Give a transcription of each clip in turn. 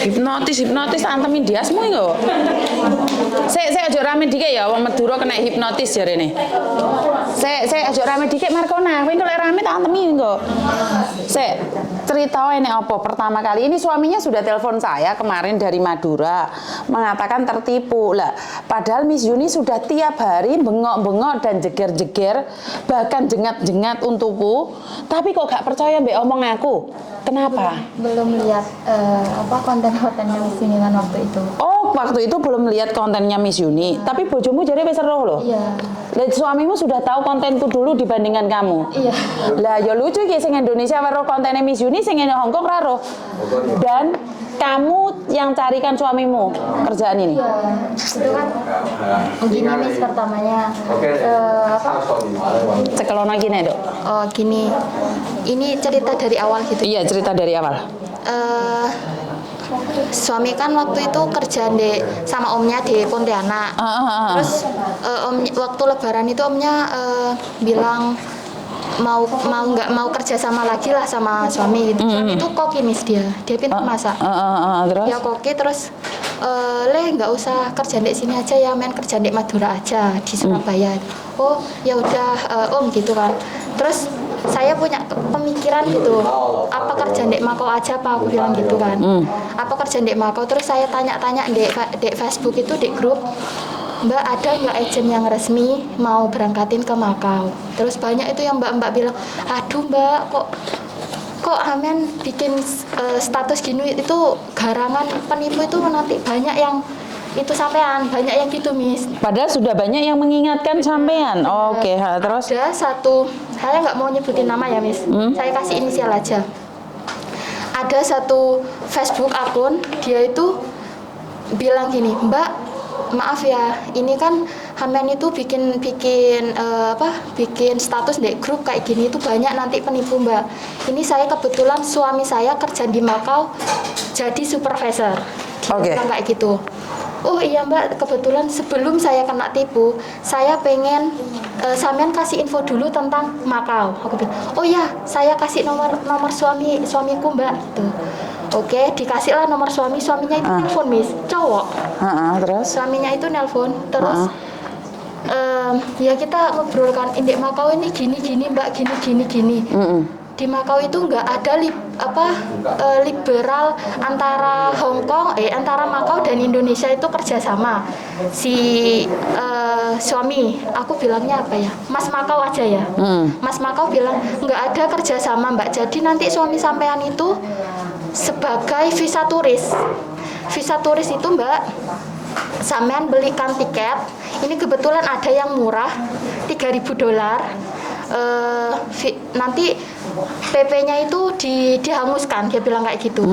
Hipnotis antemi diasmu iku. Saya aja rame dikit ya, wong Madura kena hipnotis jarene. Saya aja rame dikit Markona, kowe kok rame tak antemi engko. Cerita ini apa pertama kali ini suaminya sudah telepon saya kemarin dari Madura mengatakan tertipu lah. Padahal Miss Yuni sudah tiap hari bengok-bengok dan jeger-jeger bahkan jengat-jengat untukku, tapi kok gak percaya mbak omong aku. Kenapa? Belum lihat konten-kontennya Miss Yuni kan waktu itu. Oh, waktu itu belum lihat kontennya Miss Yuni, tapi bojomu jadi wis roh loh. Iya. Dan suamimu sudah tahu kontenku dulu dibandingkan kamu. Iya. Lah ya lucu iki sing Indonesia weruh kontennya Miss Yuni, sing Hong Kong ra roh. Dan kamu yang carikan suamimu kerjaan ini? Iya, itu kan gini Miss pertamanya Cekelona gini dok? Oh gini, ini cerita dari awal gitu. Iya cerita dari awal. Suami kan waktu itu kerja sama omnya di Pontianak. Terus waktu Lebaran itu omnya bilang nggak mau kerja sama lagi lah sama suami gitu. Suami itu koki Miss, dia pintar masak. Terus? Ya koki terus nggak usah kerja di sini aja ya, main kerja di Madura aja di Surabaya. Oh ya udah om gitu kan. Terus saya punya pemikiran gitu, apa kerja di Makau aja apa, aku bilang gitu kan. Apa kerja di Makau, terus saya tanya-tanya di Facebook itu di grup, Mbak ada nggak agent yang resmi mau berangkatin ke Makau. Terus banyak itu yang mbak-mbak bilang, aduh mbak kok Amen bikin status gini itu garangan penipu itu, nanti banyak yang itu sampean, banyak yang gitu Miss. Padahal sudah banyak yang mengingatkan sampean. Oke, terus? Ada satu, saya nggak mau nyebutin nama ya Miss, saya kasih inisial aja. Ada satu Facebook akun, dia itu bilang gini, Mbak maaf ya, ini kan Hamen itu bikin status di grup kayak gini itu banyak nanti penipu Mbak. Ini saya kebetulan suami saya kerja di Makau jadi supervisor. Dia bilang kayak gitu. Oh iya Mbak, kebetulan sebelum saya kena tipu, saya pengen sampean kasih info dulu tentang Makau. Aku bilang, oh ya, saya kasih nomor suamiku Mbak. Gitu. Oke, dikasihlah nomor suaminya itu nelfon Miss, cowok. Terus? Suaminya itu nelfon, terus ya kita ngobrolkan, Indek Makau ini gini Mbak, gini. Di Makau itu nggak ada liberal antara antara Makau dan Indonesia itu kerjasama. Si suami, aku bilangnya apa ya, Mas Makau aja ya. Mas Makau bilang nggak ada kerjasama Mbak. Jadi nanti suami sampean itu sebagai visa turis. Visa turis itu Mbak, sampean belikan tiket. Ini kebetulan ada yang murah, $3.000. Nanti PP-nya itu dihanguskan, dia bilang kayak gitu.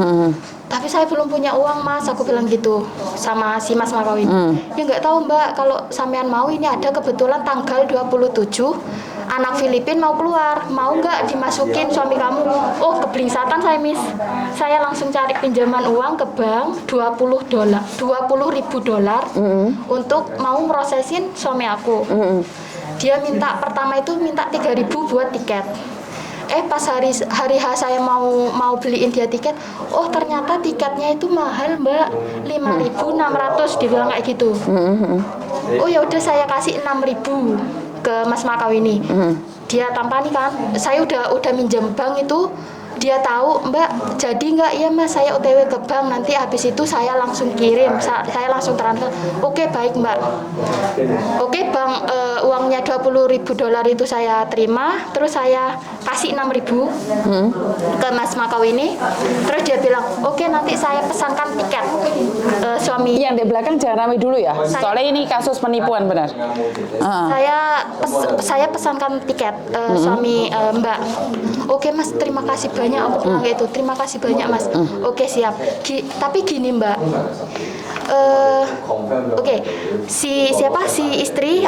Tapi saya belum punya uang Mas, aku bilang gitu sama si Mas Makau ini. Ya nggak tahu Mbak, kalau sampean mau, ini ada kebetulan tanggal 27 anak Filipin mau keluar, mau nggak dimasukin suami kamu? Oh keblingsatan saya Miss, saya langsung cari pinjaman uang ke bank $20.000 untuk mau merosesin suami aku. Dia minta pertama itu minta 3.000 buat tiket. Pas hari H saya mau beliin dia tiket, oh ternyata tiketnya itu mahal Mbak, 5.600, dibilang kayak gitu. Oh ya udah saya kasih 6.000 ke Mas Makau ini. Dia tampani kan, saya udah minjem bank itu. Dia tahu, Mbak, jadi nggak? Ya Mas, saya OTW ke bank, nanti habis itu saya langsung kirim, saya langsung transfer. Oke, baik Mbak. Oke, bank uangnya $20.000 itu saya terima, terus saya kasih 6.000 ke Mas Makau ini. Terus dia bilang, oke nanti saya pesankan tiket suami. Yang di belakang jangan ramai dulu ya, soalnya ini kasus penipuan benar. Saya pesankan tiket suami Mbak. Oke Mas, terima kasih banyak, aku bilang gitu. Terima kasih banyak Mas. Oke siap. Tapi gini Mbak, si istri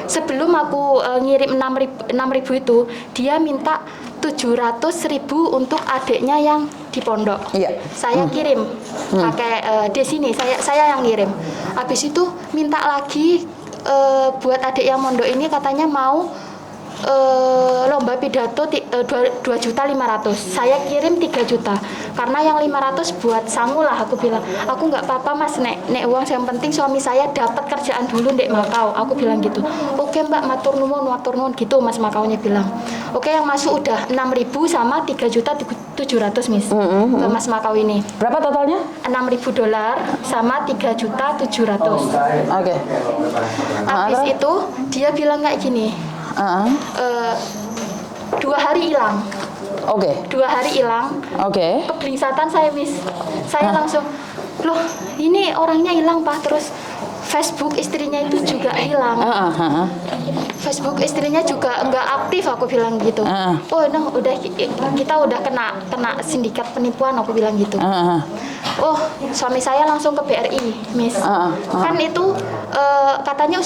sebelum aku ngirim 6.000 itu, dia minta 700.000 untuk adiknya yang di pondok. Saya kirim pakai di sini, saya yang ngirim. Habis itu minta lagi buat adik yang mondok ini, katanya mau lomba pidato 2.500.000. Saya kirim 3 juta. Karena yang 500 buat sangu lah, aku bilang. Aku nggak apa-apa mas, nek uang yang penting suami saya dapat kerjaan dulu ndek Makau. Aku bilang gitu. Oke mbak, matur nuwun gitu mas Makaunya bilang. Oke, yang masuk udah 6.000 sama 3.700.000 Miss. Ke Mas Makau ini. Berapa totalnya? $6.000 sama 3.700.000. Oke. Habis itu dia bilang kayak gini. 2 hari hilang. Oke. 2 hari hilang. Oke. Keblingsatan saya Miss. Saya langsung, loh ini orangnya hilang Pak. Terus Facebook istrinya itu juga hilang. Facebook istrinya juga nggak aktif, aku bilang gitu. Oh no, kita udah kena sindikat penipuan, aku bilang gitu. Oh, suami saya langsung ke BRI, Miss. Kan itu katanya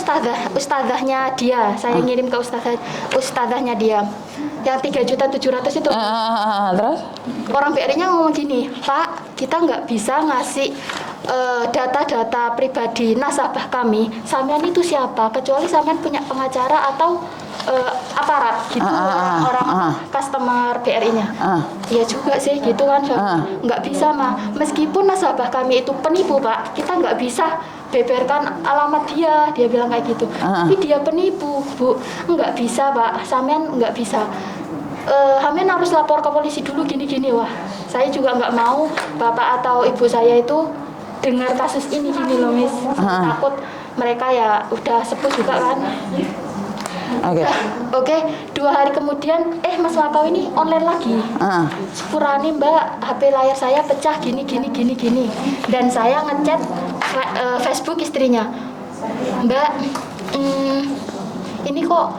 ustadzahnya dia. Saya ngirim ke ustadzahnya dia. Yang 3.700.000 itu. Terus? Orang BRI-nya ngomong gini, Pak, kita nggak bisa ngasih data-data pribadi nasabah kami. Sampean itu siapa? Kecuali sampean punya pengacara atau aparat gitu, orang customer BRI-nya. Iya juga sih gitu kan, nggak bisa mah. Meskipun nasabah kami itu penipu Pak, kita nggak bisa beberkan alamat dia bilang kayak gitu. Tapi dia penipu Bu, nggak bisa Pak, sampean nggak bisa. Sampean harus lapor ke polisi dulu gini-gini. Wah, saya juga nggak mau bapak atau ibu saya itu dengar kasus ini gini loh Miss. Takut mereka ya udah sepuh juga kan. Oke, 2 hari kemudian Mas Makau ini online lagi. Sepurane Mbak, HP layar saya pecah gini. Dan saya ngechat Facebook istrinya. Mbak, ini kok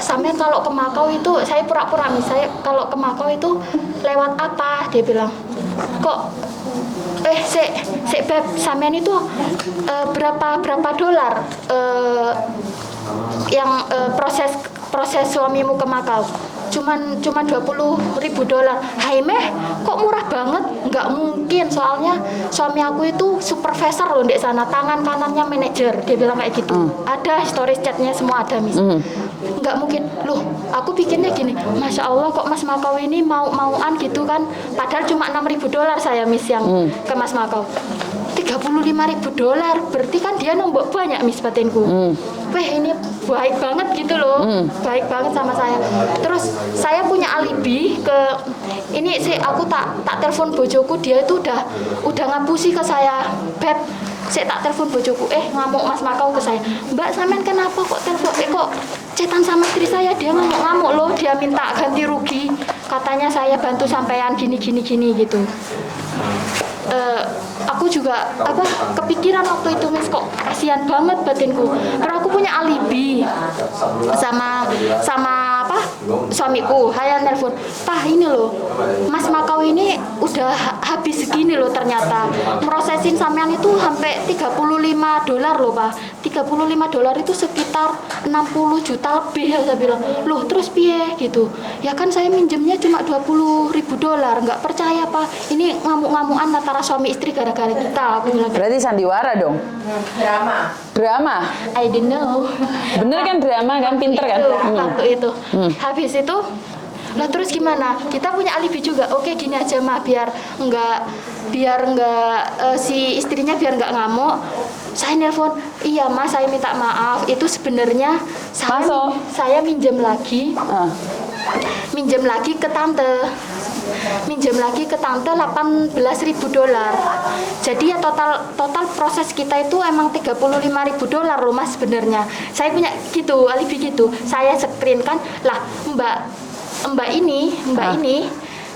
sampean kalau ke Makau itu, saya pura-pura nih, saya kalau ke Makau itu lewat apa? Dia bilang, kok sek Beb, sampean itu berapa dolar yang proses suamimu ke Makau? Cuman $20.000. Hai meh, kok murah banget? Nggak mungkin, soalnya suami aku itu supervisor loh di sana, tangan kanannya manajer. Dia bilang kayak gitu. Ada stories chatnya semua ada Miss. Nggak mungkin. Loh, aku pikirnya gini, Masya Allah kok Mas Makau ini mau-mauan gitu kan. Padahal cuma $6.000 saya Miss yang ke Mas Makau. $35.000, berarti kan dia nombok banyak Miss batinku. Wah ini baik banget gitu loh, baik banget sama saya. Terus saya punya alibi ke ini sih, aku tak telepon bojoku, dia itu udah ngapusi ke saya, Beb. Saya tak telepon bojoku, ngamuk Mas Makau ke saya, Mbak sampean kenapa kok telepon, kok cetan sama istri saya, dia ngamuk loh, dia minta ganti rugi, katanya saya bantu sampean gini gitu. Aku juga kepikiran waktu itu Miss, kok kasihan banget batinku. Karena aku punya alibi sama suamiku. Saya nelpon, Pak ini loh, Mas Makau ini udah habis segini loh ternyata. Prosesin sampean itu sampai $35 loh Pak. $35 itu sekitar 60 juta lebih ya, saya bilang. Loh terus piye gitu. Ya kan saya minjemnya cuma $20.000, nggak percaya Pak. Ini ngamuk-ngamukan antara suami istri gara-gara kita, aku bilang. Berarti sandiwara dong? Drama? I don't know. Bener kan drama kan, pinter kan? Waktu itu. Habis itu, lah terus gimana? Kita punya alibi juga. Oke gini aja mah, biar enggak si istrinya biar enggak ngamuk. Saya nelpon, iya Mas, saya minta maaf. Itu sebenarnya saya minjem lagi ke tante. Minjem lagi ke tante $18.000. Jadi ya total proses kita itu emang $35.000 loh Mas sebenarnya. Saya punya gitu, alibi gitu. Saya screen kan, lah Mbak ini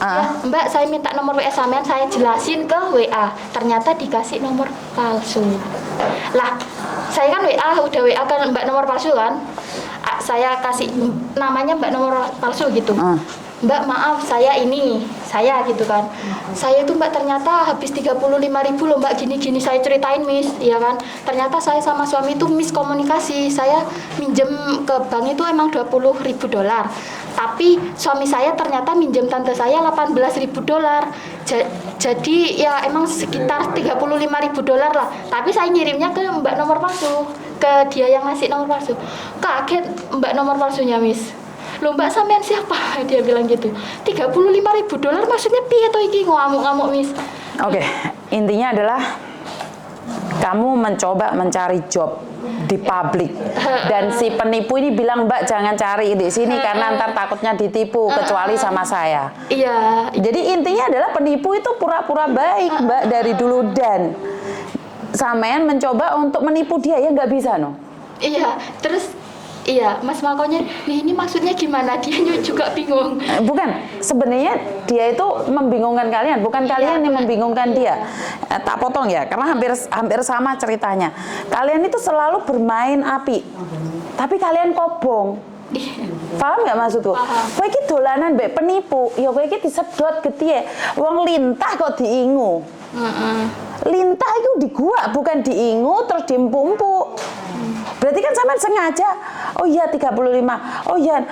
ya, Mbak saya minta nomor WA sampean, saya jelasin ke WA, ternyata dikasih nomor palsu. Lah saya kan udah WA kan Mbak nomor palsu kan, saya kasih namanya Mbak nomor palsu gitu. Mbak maaf saya gitu kan, saya itu Mbak ternyata habis $35.000 loh Mbak, gini saya ceritain Miss, ya kan, ternyata saya sama suami itu miskomunikasi. Saya minjem ke bank itu emang $20.000, tapi suami saya ternyata minjem tante saya $18.000. Jadi ya emang sekitar $35.000 lah, tapi saya ngirimnya ke Mbak nomor palsu, ke dia yang ngasih nomor palsu. Kaget Mbak nomor palsunya, Miss. Loh Mbak sampean siapa? Dia bilang gitu. $35.000 maksudnya piye to iki, ngamuk-ngamuk, Miss. Oke, intinya adalah kamu mencoba mencari job di publik dan si penipu ini bilang Mbak jangan cari di sini karena ntar takutnya ditipu kecuali sama saya. Iya. Jadi intinya adalah penipu itu pura-pura baik Mbak dari dulu dan sampean mencoba untuk menipu dia ya nggak bisa no. Iya, terus iya, Mas Makonya, ini maksudnya gimana? Dia juga bingung. Bukan, sebenarnya dia itu membingungkan kalian, bukan kalian yang membingungkan dia. Tak potong ya, karena hampir sama ceritanya. Kalian itu selalu bermain api, tapi kalian kobong. Paham nggak maksudku? Kowe iki dolanan mbek penipu, ya kowe iki disedot getihe. Wong lintah kok diingu. Lintah itu di gua, bukan diingu terus diempuk-empuk. Berarti kan sampean sengaja. Oh iya 35. Oh iya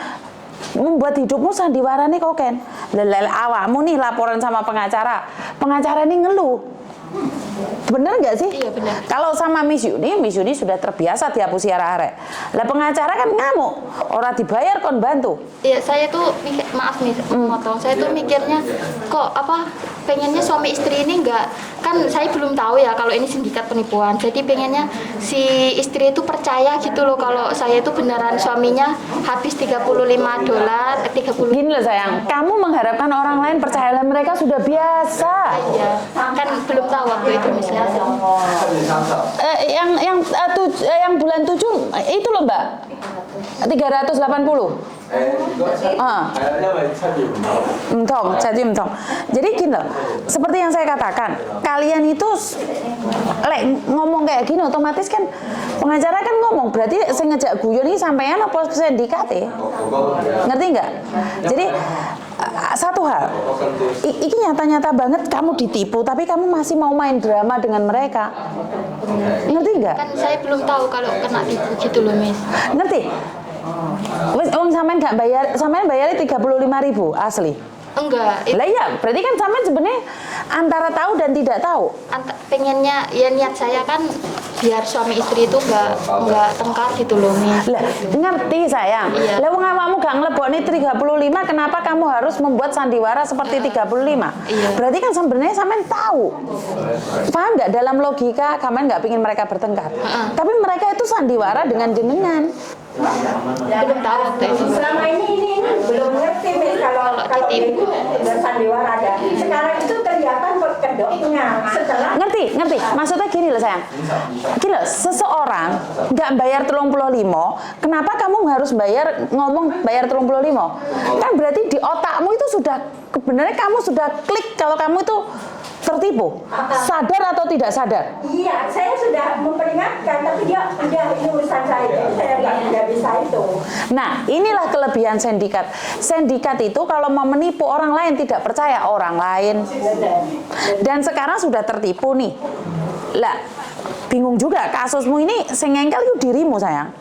membuat hidupmu sandiwara nih koken. Lelel awakmu nih laporan sama pengacara. Pengacara ini ngeluh. Bener nggak sih? Iya benar. Kalau sama Miss Yuni sudah terbiasa dihapusi arek-arek. Lah pengacara kan ngamuk, orang dibayar kon bantu. Iya, saya tuh maaf nih motong. Saya tuh mikirnya kok pengennya suami istri ini enggak, kan saya belum tahu ya kalau ini sindikat penipuan. Jadi pengennya si istri itu percaya gitu loh kalau saya itu beneran suaminya habis $35, 30. Gini loh sayang, kamu mengharapkan orang lain percaya, mereka sudah biasa. Iya, kan belum tahu waktu itu misalnya. Yang bulan 7 itu loh Mbak, 380. Jadi gini loh, seperti yang saya katakan, kalian itu ngomong kayak gini otomatis kan pengacara kan ngomong, berarti saya ngejak guyon ini sampean apa sindikat ya? Ngerti nggak? Jadi satu hal, ini nyata-nyata banget kamu ditipu, tapi kamu masih mau main drama dengan mereka. Ngerti nggak? Kan saya belum tahu kalau kena tipu gitu loh, Miss. Ngerti? Wes wong sampean nggak bayar, sampean bayarnya 35.000 asli. Enggak. Lah iya, berarti kan sampean sebenarnya antara tahu dan tidak tahu. Pengennya ya niat saya kan biar suami istri itu enggak tengkar gitu loh, Miss. Lah, ngerti sayang. Iya. Lah wong awakmu gak nglebokne 35, kenapa kamu harus membuat sandiwara seperti 35? Iya. Berarti kan sebenarnya sampean tahu. Paham nggak dalam logika kamu nggak pingin mereka bertengkar. Tapi mereka itu sandiwara dengan jenengan. Belum tahu waktu itu. Selama ini belum ngerti Miss, kalau itu bersandiwara ada. Sekarang itu kelihatan kedoknya. Setelah Ngerti? Maksudnya gini loh sayang. Gini loh, seseorang nggak bayar 35, kenapa kamu harus ngomong bayar 35? Kan berarti di otakmu itu sudah, sebenarnya kamu sudah klik kalau kamu itu tertipu. Sadar atau tidak sadar? iya, saya sudah memperingatkan, tapi dia udah ini urusan saya, saya nggak bisa itu. Nah, inilah kelebihan sindikat. Sindikat itu kalau mau menipu orang lain tidak percaya orang lain. Dan sekarang sudah tertipu nih. Lah, bingung juga kasusmu ini sing ngengkel itu dirimu sayang.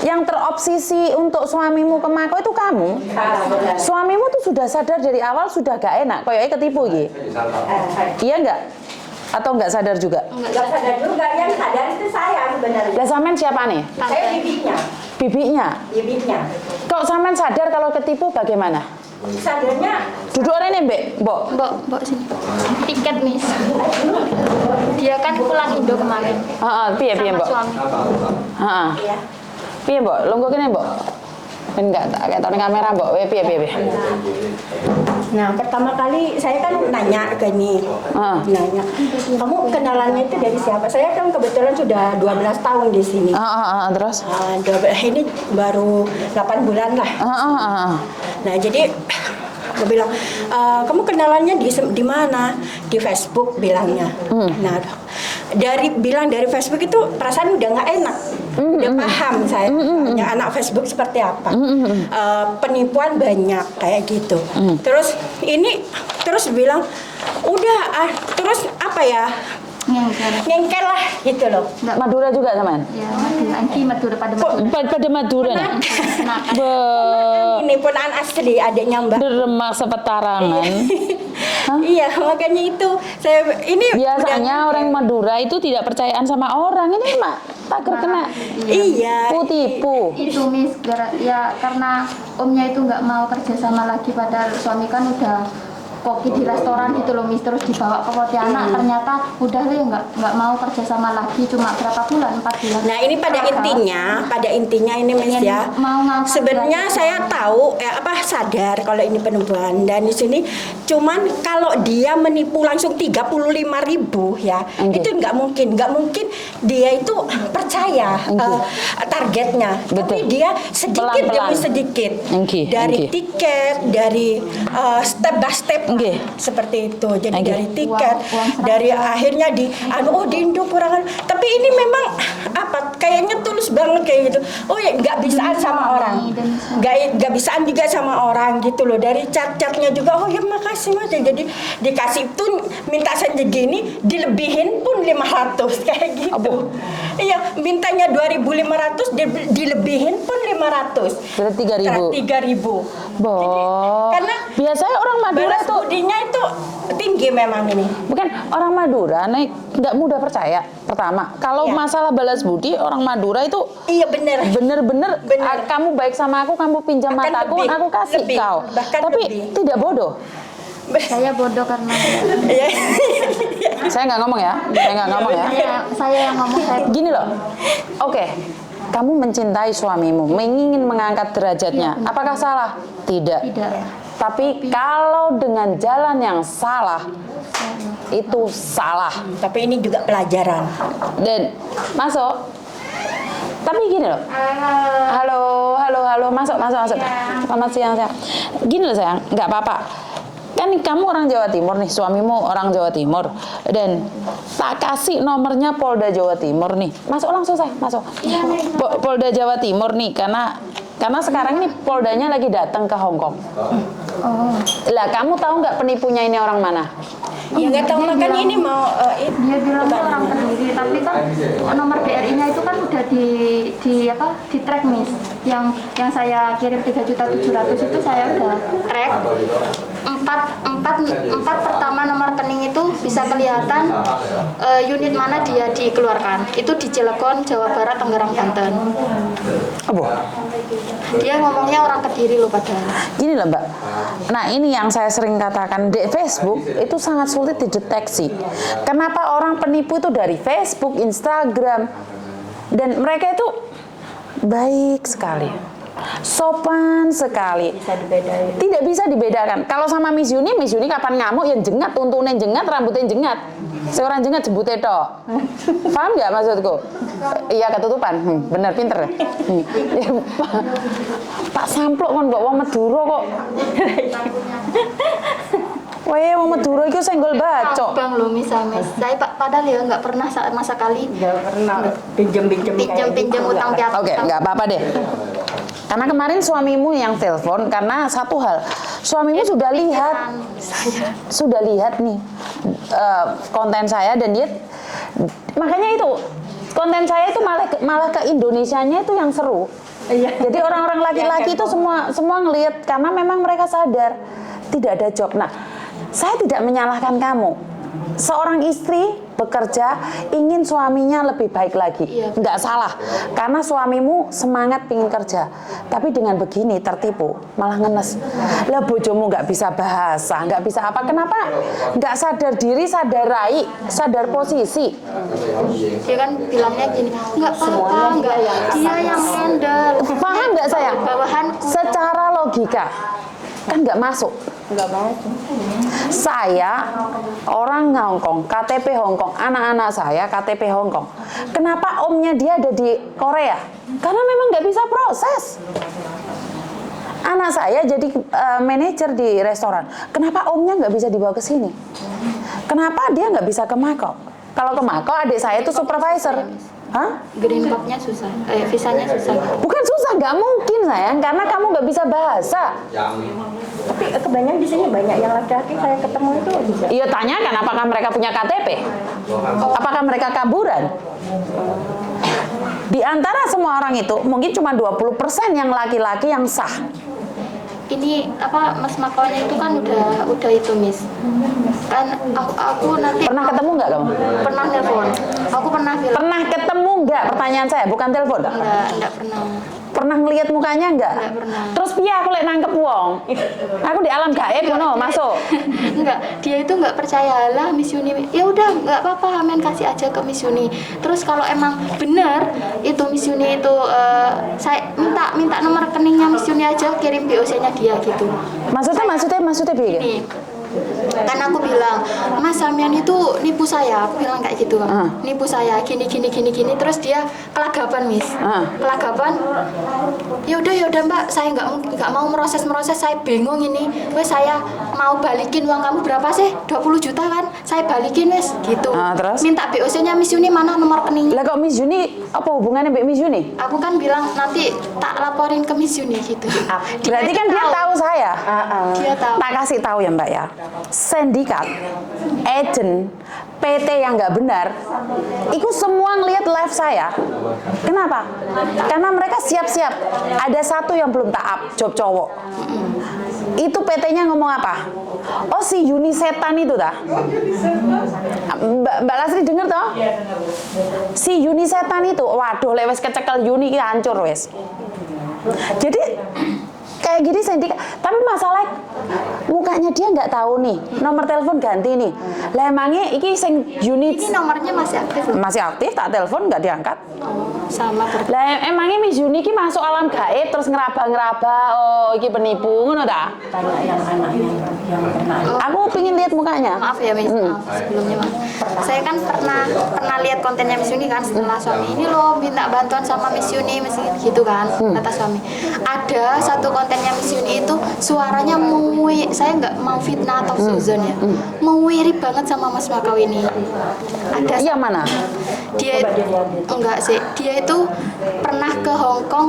Yang terobsesi untuk suamimu ke Mako itu kamu. Suamimu tuh sudah sadar dari awal sudah gak enak, kayaknya ketipu gitu. Iya enggak? Atau enggak sadar juga? Nggak sadar juga, yang sadar itu saya sebenarnya. Lah sampean siapa nih? Saya bibinya. Bibinya. Kok sampean sadar kalau ketipu bagaimana? Sadarnya Duduk rene, Mbok. Mbok sini. Tiket, Miss. Dia kan pulang Indo kemarin. Piye Sama Mbok? suami. Heeh. ya. Piye Mbok? Lungguh kene Mbok. Ben enggak tak ketone kamera Mbok. Piye. Nah, pertama kali saya kan nanya ke ini. Nanya, kamu kenalannya itu dari siapa? Saya kan kebetulan sudah 12 tahun di sini. Terus? Ini baru 8 bulan lah. Nah, jadi aku bilang, kamu kenalannya di mana? Di Facebook bilangnya. Nah, dari Facebook itu perasaan udah nggak enak. Udah paham saya, anak Facebook seperti apa. Penipuan banyak kayak gitu. Terus bilang, udah terus apa ya? Ngengkel lah gitu loh. Madura juga teman? Ya, Madura pada Madura. Pada Madura nih. Ini punaan asli adiknya Mbak. Deremak sepetarangan. Iya, makanya itu saya ini biasanya orang Madura itu tidak percayaan sama orang. Ini takut kena Iya. tipu. Itu Miss, ya karena omnya itu nggak mau kerja sama lagi, padahal suami kan udah koki di restoran gitu loh Miss, terus dibawa ke Pontianak, ternyata udah deh nggak mau kerja sama lagi, cuma berapa bulan, 4 bulan. Nah ini pada intinya ini Miss ya. Mau ngangkat Sebenarnya derajat. saya tahu sadar kalau ini penipuan, dan di sini cuman kalau dia menipu langsung 35.000 ya, itu nggak mungkin dia itu percaya targetnya. Tapi dia sedikit Pelan-pelan. demi sedikit Oke. dari tiket, dari step by step seperti itu. Jadi Oke. dari tiket, Uang dari akhirnya di di Indo kurang. Tapi ini memang kayaknya tulus banget kayak gitu. Oh ya nggak bisaan sama orang, nggak bisaan juga sama orang gitu loh. Dari cat-catnya juga, oh ya makasih mas. Jadi dikasih pun minta segini, dilebihin pun 500 kayak gitu. Iya, mintanya 2.500, dilebihin pun 500. Berarti 3.000. Karena Biasanya orang Madura balas itu budinya itu tinggi memang ini. bukan orang Madura nggak mudah percaya. Pertama, kalau Iya. masalah balas budi orang Madura itu Iya bener. bener-bener Bener. kamu baik sama aku, kamu pinjam Akan mataku, lebih, aku kasih lebih, kau. bahkan Tapi lebih. tidak bodoh. Saya bodoh karena Iya. Saya nggak ngomong ya, saya nggak ngomong ya. saya yang ngomong, saya Gini loh, oke, kamu mencintai suamimu, ingin mengangkat derajatnya. Apakah salah? Tidak. tidak. Tapi kalau dengan jalan yang salah, itu salah. Tapi ini juga pelajaran. Dan masuk. Tapi gini loh. Halo, masuk. Selamat siang. Gini loh sayang, nggak apa-apa. Kan kamu orang Jawa Timur nih, suamimu orang Jawa Timur, dan tak kasih nomornya Polda Jawa Timur nih. Masuk langsung saya, masuk. Polda Jawa Timur nih, karena sekarang ini Poldanya lagi datang ke Hong Kong. Oh, Lah, kamu tahu nggak penipunya ini orang mana? Ya nggak tahu Dia makanya bilang- ini mau dia bilangnya orang Kediri, tapi kan nomor BRI-nya itu kan udah di track Miss. Yang saya kirim 3.700.000 itu saya udah track. Empat pertama nomor rekening itu bisa kelihatan unit mana dia dikeluarkan. Itu di Cilegon, Jawa Barat, Tangerang, Banten. Dia ngomongnya orang Kediri loh padahal. Gini loh Mbak, nah ini yang saya sering katakan, di Facebook itu sangat sulit dideteksi. Kenapa orang penipu itu dari Facebook, Instagram, dan mereka itu baik sekali, sopan sekali, tidak bisa dibedakan. Kalau sama Miss Yuni kapan ngamuk yang jengat, tuntunin jengat, rambutnya jengat, seorang jengat jembute tok. Paham nggak maksudku? Iya, ketutupan. Bener, pinter. Ya, Pak Sampluk kan mbok wong Madura kok. Weh, wong Madura itu senggol bacok. Bang lo misalnya, saya padahal ya nggak pernah sama sekali pinjam pinjam utang piatu. Oke, nggak apa-apa deh. Karena kemarin suamimu yang telepon karena satu hal, suamimu sudah lihat nih konten saya, dan dia makanya itu konten saya itu malah ke Indonesianya itu yang seru. Jadi orang-orang laki-laki itu semua ngelihat, karena memang mereka sadar tidak ada job. Nah, saya tidak menyalahkan kamu. Seorang istri bekerja ingin suaminya lebih baik lagi, nggak salah, karena suamimu semangat pingin kerja, tapi dengan begini tertipu malah ngenes. Lah bojomu nggak bisa bahasa, nggak bisa apa, kenapa nggak sadar diri, sadar rai, sadar posisi? Dia kan bilangnya gini, nggak apa-apa, nggak dia yang handle. Paham nggak sayang? Bawahanku. Secara logika kan nggak masuk. Saya orang Hongkong, KTP Hongkong, anak-anak saya KTP Hongkong. Kenapa omnya dia ada di Korea? Karena memang nggak bisa proses. Anak saya jadi manajer di restoran. Kenapa omnya nggak bisa dibawa ke sini? Kenapa dia nggak bisa ke Makau? Kalau ke Makau, adik saya itu supervisor. Hah? Green card-nya susah, visanya susah. Bukan susah, nggak mungkin sayang, karena kamu nggak bisa bahasa. Tapi kebanyakan di sini banyak yang laki-laki saya ketemu itu juga. Iya, tanyakan apakah mereka punya KTP? Apakah mereka kaburan? Di antara semua orang itu mungkin cuma 20% yang laki-laki yang sah. Ini Mas Makonya itu kan udah itu Miss. Kan aku nanti Pernah ketemu nggak kamu? pernah nelpon. Aku pernah bilang Pernah ketemu enggak? Pertanyaan saya, bukan telepon. Enggak pernah. Pernah ngelihat mukanya enggak? Enggak pernah. Terus piye aku lek nangkep wong? Aku di alam gaib ngono, masuk. Enggak, dia itu enggak percaya lah Miss Yuni. Ya udah, enggak apa-apa, amen kasih aja ke Miss Yuni. Terus kalau emang benar itu Miss Yuni itu saya minta nomor rekeningnya Miss Yuni aja, kirim BOC-nya dia gitu. Maksudnya piye? Nih, kan aku bilang, Mas Samian itu nipu saya, aku bilang kayak gitu kan, nipu saya gini, terus dia kelagapan Miss, kelagapan, ya udah Mbak, saya nggak mau meroses, saya bingung ini, wes saya mau balikin uang kamu berapa sih, 20 juta kan, saya balikin wes, gitu, Terus? minta BOC-nya Miss Yuni, mana nomor rekeningnya? Lah kok Miss Yuni, apa hubungannya Mbak Miss Yuni? Aku kan bilang nanti tak laporin ke Miss Yuni gitu. Berarti kan dia tahu saya. Dia tahu. Tak kasih tahu ya Mbak ya. Sindikat, agent, PT yang nggak benar, itu semua ngelihat live saya. Kenapa? Karena mereka siap-siap. Ada satu yang belum taat, job cowok. Itu PT-nya ngomong apa? Oh si Yuni setan itu dah. Mbak Lasri denger toh? Si Yuni setan itu, waduh lewes kecekel Yuni ki hancur wes. Jadi kayak gini sindikat, tapi masalah mukanya dia nggak tahu nih, nomor telepon ganti nih. Lah emangnya iki sing Yuni Ini nomornya masih aktif loh. masih aktif, tak telepon nggak diangkat. Sama berarti. Lah emangnya Miss Yuni ki masuk alam gaib terus ngeraba-ngeraba, oh iki penipu ngono ta? Tanya yang anaknya yang pernah. Aku pingin lihat mukanya. Maaf ya Miss, maaf sebelumnya maaf. Saya kan pernah lihat kontennya Miss Yuni kan setelah suami ini loh minta bantuan sama Miss Yuni, gitu kan kata suami. Ada satu kontennya Miss Yuni itu suaranya saya nggak mau fitnah atau suzon ya, mirip banget sama Mas Makau ini. Ada Iya mana? dia enggak sih, dia itu pernah ke Hong Kong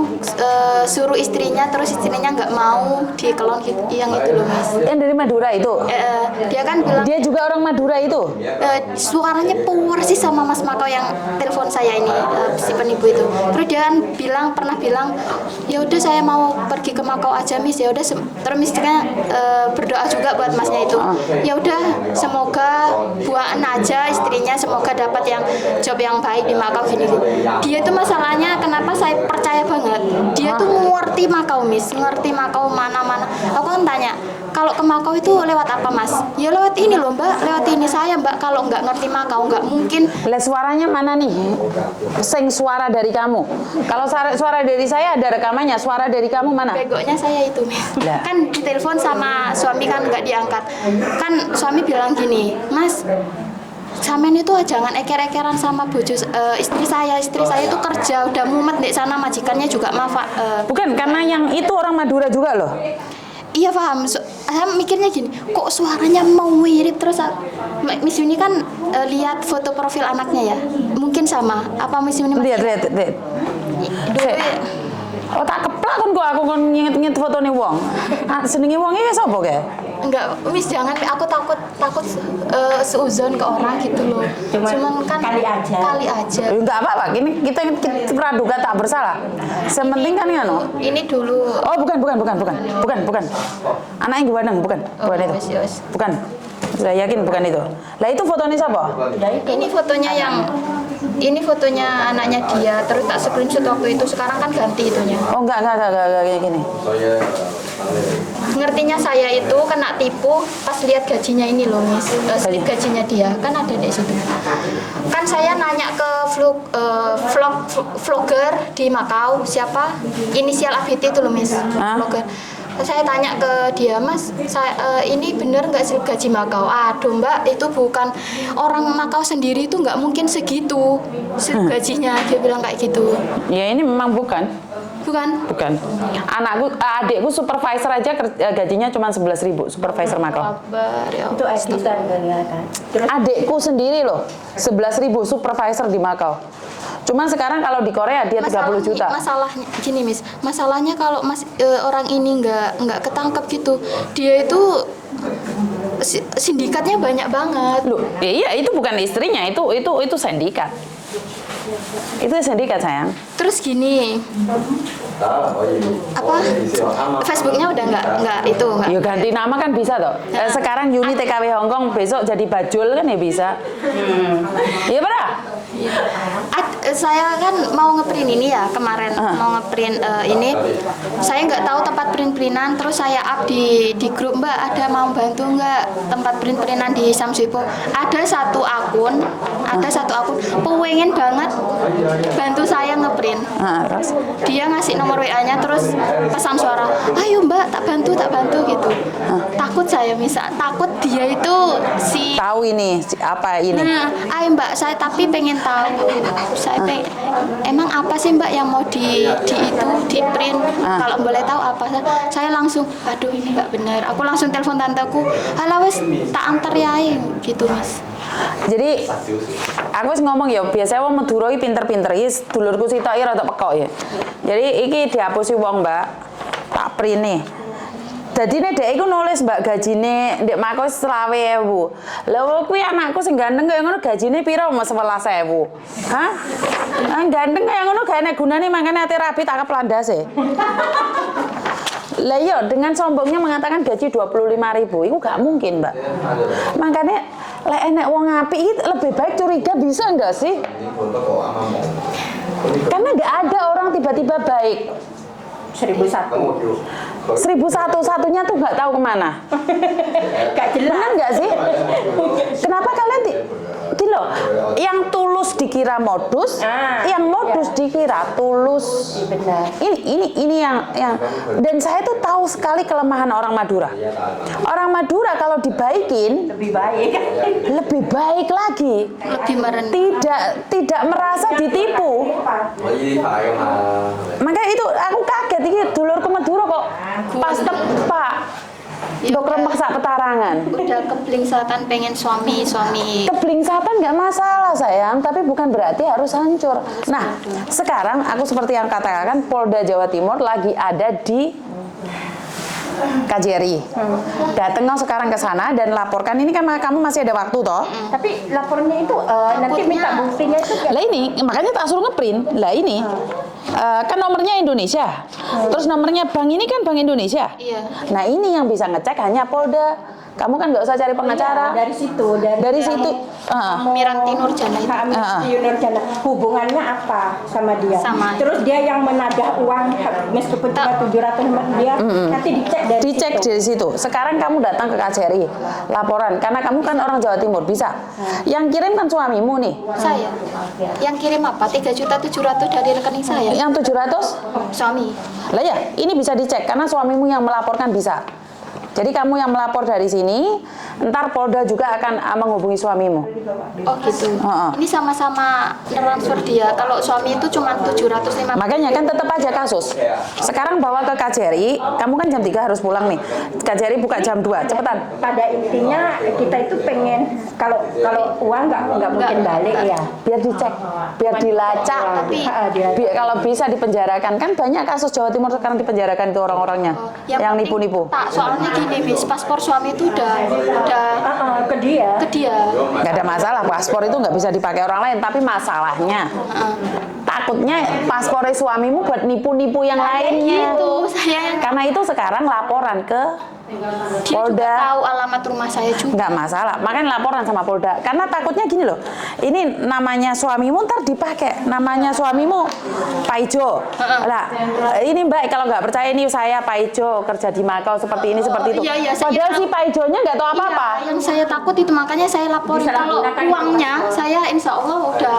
suruh istrinya, terus istrinya nggak mau dikelon gitu, yang itu loh Miss. Yang dari Madura itu? Dia kan bilang Dia juga orang Madura itu? suaranya power sih sama Mas Makau yang telepon saya ini, si penipu itu. Terus dia kan pernah bilang ya udah saya mau pergi ke Makau aja Miss, ya udah terus istrinya berdoa juga buat masnya itu. Ya udah semoga buaan aja istrinya, semoga dapat yang job yang baik di Makau gini. Dia itu masalahnya kenapa saya percaya banget. Dia tuh ngerti Makau Miss, ngerti Makau mana-mana. Aku kan tanya, kalau ke Makau itu lewat apa Mas? Ya lewat ini loh Mbak, lewat ini saya Mbak. Kalau nggak ngerti Makau nggak mungkin. Lah suaranya mana nih? Sing suara dari kamu. Kalau suara dari saya ada rekamannya, suara dari kamu mana? Begoknya saya itu Lah. kan ditelepon sama suami kan nggak diangkat. Kan suami bilang gini, Mas, Samen itu jangan eker-ekeran sama istri saya itu kerja udah mumet di sana, majikannya juga Bukan, karena yang itu orang Madura juga loh. Iya paham. Saya mikirnya gini, kok suaranya mau mirip terus. Miss Yuni kan lihat foto profil anaknya ya, mungkin sama. Apa Miss Yuni? Lihat. Oh tak keplak kan aku kon nginget-nginget fotone wong. Senenge wong iki sapa ge? Enggak, Miss jangan, aku takut seuzon ke orang gitu loh. Cuman kan kali aja. Enggak apa-apa, ini kita praduga tak bersalah. Sementing kan ngono. Ini dulu. Oh, bukan. Anaknya gimana? Bukan itu. Yes. Bukan. Sudah yakin bukan itu. Lah itu fotonya siapa? Ini fotonya anaknya dia, terus tak screenshot waktu itu, sekarang kan ganti itunya. Oh, enggak kayak gini. Ngertinya saya itu kena tipu pas lihat gajinya ini loh Miss, slip gajinya dia kan ada di situ. Kan saya nanya ke vlogger di Makau, siapa inisial ABT itu loh Miss, vlogger. Saya tanya ke dia, Mas, ini bener nggak slip gaji Makau? Aduh Mbak, itu bukan orang Makau sendiri itu nggak mungkin segitu slip gajinya, dia bilang kayak gitu. Ya ini memang bukan. Adikku supervisor aja gajinya cuma 11.000, supervisor Makau. Itu editan kan. Terus Adikku sendiri loh, 11.000 supervisor di Makau. Cuman sekarang kalau di Korea dia 30 juta. Masalahnya gini Miss, masalahnya kalau orang ini nggak ketangkep gitu, dia itu sindikatnya banyak banget. Loh, iya itu bukan istrinya, itu sindikat. Itu sindikat sayang. Terus gini, apa Facebooknya udah nggak itu nggak. Ya ganti nama kan bisa toh. Sekarang Yuni TKW Hongkong, besok jadi Bajul kan ya bisa. Iya benar. Saya kan mau ngeprint ini ya kemarin mau ngeprint ini. Saya nggak tahu tempat print-printan, terus saya up di grup, Mbak ada mau bantu nggak tempat print-printan di Samswipo. Ada satu akun pengen banget bantu saya ngeprint. Terus Dia ngasih nomor WA-nya, terus pesan suara, ayo Mbak tak bantu gitu. Takut saya takut dia itu tahu ini apa ini? ayo Mbak saya tapi pengen tahu. Emang apa sih Mbak yang mau di print? Kalau boleh tahu apa? Saya langsung, aduh ini Mbak bener. Aku langsung telepon tanteku, halo wes tak antar ya gitu Mas. Jadi aku wis ngomong ya, biasanya wong Madura iki pinter-pinter iki dulurku sitok iki rada pekok ya. Jadi iki dihapusi wong, Mbak. Tak prine. Dadine dhek iku nulis Mbak gajine ndek mako 20.000. Lha kuwi anakku sing ganteng kaya ngono gajine piro? 11.000. Hah? Ganteng kaya ngono gak enek gunane mangkane ati rabi tak keplandase. Lah iya dengan sombongnya mengatakan gaji 25.000 itu gak mungkin, Mbak. Makanya lek enek wong apik iki lebih baik curiga bisa enggak sih? Karena nggak ada orang tiba-tiba baik. 1001. 1001 satunya tuh nggak tahu kemana. Gak jelas. Benar nggak sih? Kenapa kalian gini loh, yang tulus dikira modus, yang modus dikira tulus. Benar. Ini yang dan saya tuh tahu sekali kelemahan orang Madura. Orang Madura kalau dibaikin lebih baik lagi. Lebih merendah. Tidak merasa ditipu. Makanya itu aku kaget iki dulurku Madura kok pas tepak. Dokter maksa petarangan. Udah keblingsatan pengen suami. Keblingsatan nggak masalah sayang, tapi bukan berarti harus hancur. Nah, sekarang aku seperti yang katakan, Polda Jawa Timur lagi ada di KJRI. Datang sekarang ke sana dan laporkan. Ini kan kamu masih ada waktu toh. Tapi lapornya itu nanti minta buktinya itu. Lah ini makanya tak suruh ngeprint. Lah ini kan nomornya Indonesia. Terus nomornya bank ini kan Bank Indonesia. Iya. Nah ini yang bisa ngecek hanya Polda. Kamu kan nggak usah cari pengacara. Dari situ. Miranti Nurjana itu. Miranti Nurjana. Hubungannya apa sama dia? Sama. Terus dia yang menadah uang meskipun cuma 700 dia nanti dicek dari situ. Sekarang kamu datang ke KJRI, laporan karena kamu kan orang Jawa Timur bisa. Yang kirim kan suamimu nih. Saya. Yang kirim apa? 3.700.000 dari rekening saya. Yang 700? Suami. Lah ya, ini bisa dicek karena suamimu yang melaporkan bisa. Jadi kamu yang melapor dari sini, ntar Polda juga akan menghubungi suamimu. Oh gitu. Ini sama-sama transfer dia. Kalau suami itu cuma 750. Makanya kan tetap aja kasus. Sekarang bawa ke KJRI, kamu kan jam 3 harus pulang nih. KJRI buka jam 2, cepetan. Pada intinya kita itu pengen kalau uang nggak mungkin balik ya. Biar dicek, biar dilacak. Biar kalau bisa dipenjarakan. Kan banyak kasus Jawa Timur sekarang dipenjarakan itu orang-orangnya yang nipu-nipu. Soalnya gini, Miss, paspor suami itu udah ke dia. Nggak ada masalah, paspor itu nggak bisa dipakai orang lain, tapi masalahnya takutnya paspor suamimu buat nipu-nipu yang lainnya. Itu saya. Karena itu sekarang laporan ke Dia Polda. juga tahu alamat rumah saya juga. Nggak masalah, makanya laporan sama Polda. Karena takutnya gini loh, ini namanya suamimu ntar dipakai, namanya suamimu Pak Ijo. Lah, ini Mbak kalau nggak percaya ini saya Pak Ijo kerja di Makau seperti ini seperti itu. Iya, Padahal si Pak Ijonya nggak tahu apa-apa. Iya, yang saya takut itu makanya saya laporin. Kalau uangnya saya insya Allah udah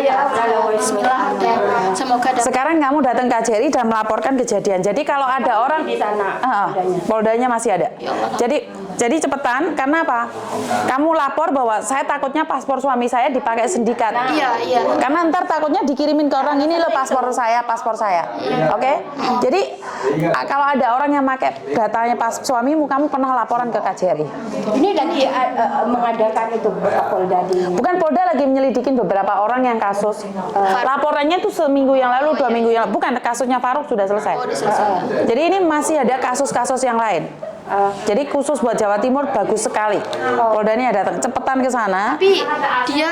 ya. Bismillah udah. Semoga dapat. Sekarang kamu datang ke KJRI dan melaporkan kejadian. Jadi kalau ada orang Di sana. Poldanya masih ada. Jadi cepetan, karena apa? Kamu lapor bahwa saya takutnya paspor suami saya dipakai sindikat. Iya. Karena ntar takutnya dikirimin ke orang ini loh paspor saya. Oke? Jadi kalau ada orang yang pakai datanya pas suamimu, kamu pernah laporan ke KJRI. Ini lagi mengadakan itu Polda di. Bukan Polda lagi menyelidikin beberapa orang yang kasus. Laporannya tuh seminggu yang lalu, 2 minggu yang lalu. Bukan, kasusnya Faruk sudah selesai. Oh, udah selesai. Jadi ini masih ada kasus-kasus yang lain. Jadi khusus buat Jawa Timur bagus sekali. Polda ini datang cepetan ke sana. Tapi dia,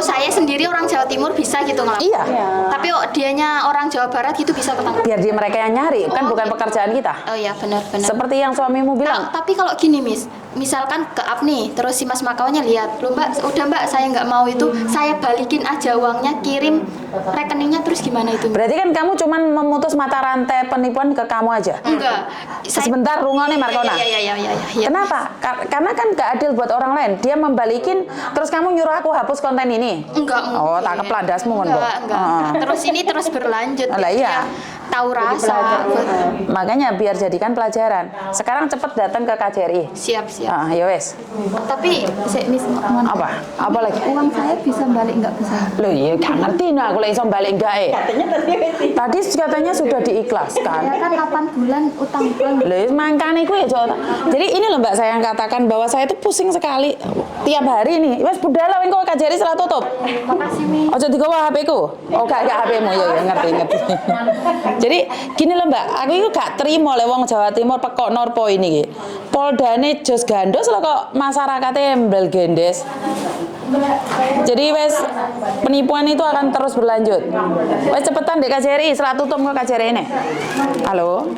saya sendiri orang Jawa Timur bisa gitu ngelakuin. Iya. Tapi dianya orang Jawa Barat gitu bisa ketangkap. Biar dia mereka yang nyari, kan bukan pekerjaan kita. Oh iya benar-benar. Seperti yang suamimu bilang. Tapi kalau gini Miss, misalkan ke up nih, terus si Mas Makaunya lihat, loh Mbak, udah Mbak saya nggak mau itu, saya balikin aja uangnya, kirim rekeningnya, terus gimana itu? Berarti kan kamu cuman memutus mata rantai penipuan ke kamu aja. Enggak. Sebentar rungone Markona. Iya. Kenapa? Karena kan gak adil buat orang lain. Dia membalikin, terus kamu nyuruh aku hapus konten ini. Enggak. Oh, tak kepladasmu kan, Enggak. Terus ini terus berlanjut. Lah iya. Tahu rasa. Makanya biar jadikan pelajaran. Sekarang cepet datang ke KJRI. Siap. Ya wes. Tapi Miss, Apa lagi? uang saya bisa balik nggak bisa? Loh iya gak ngerti nah aku iso balik enggak Tadi katanya sudah diikhlaskan. Ya kan 8 bulan utang bank. Loh mangkane ku ya Jawa. Jadi ini loh Mbak saya yang katakan bahwa saya itu pusing sekali tiap hari nih. Wes budala engko KJRI setelah tutup. Makasih Mi. Ojo digawa HP ku. Oh gak HP-mu ya ngerti. Jadi gini loh Mbak, aku itu gak terima oleh wong Jawa Timur pekok norpo ini. Poldane jos gandos loh kok masyarakatnya embel gendes. Jadi wes penipuan itu akan terus berlanjut. Wes cepetan dek KJRI setelah tutup ke KJRI ini. Halo.